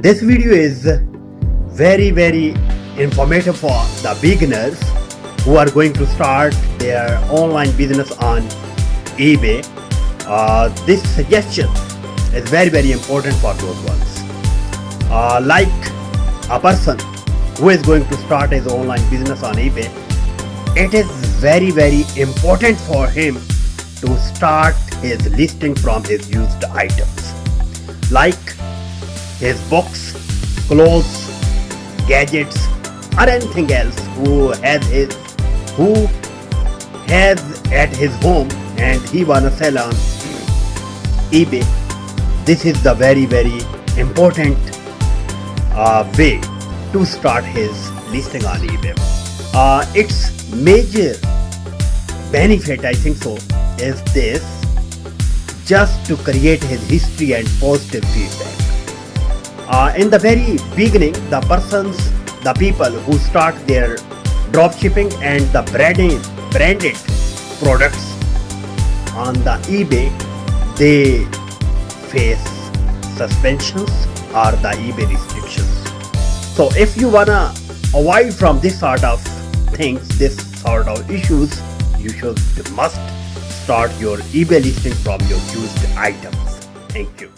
This video is very informative for the beginners who are going to start their online business on eBay. This suggestion is very important for those ones. Like a person who is going to start his online business on eBay, it is very important for him to start his listing from his used items, like his books, clothes, gadgets, or anything else who has at his home and he wanna sell on eBay. This is the very important way to start his listing on eBay. Its major benefit, I think so, is this: just to create his history and positive feedback. In the very beginning, the people who start their dropshipping and the branded products on the eBay, they face suspensions or the eBay restrictions. So if you wanna avoid from this sort of things, this sort of issues, you must start your eBay listing from your used items. Thank you.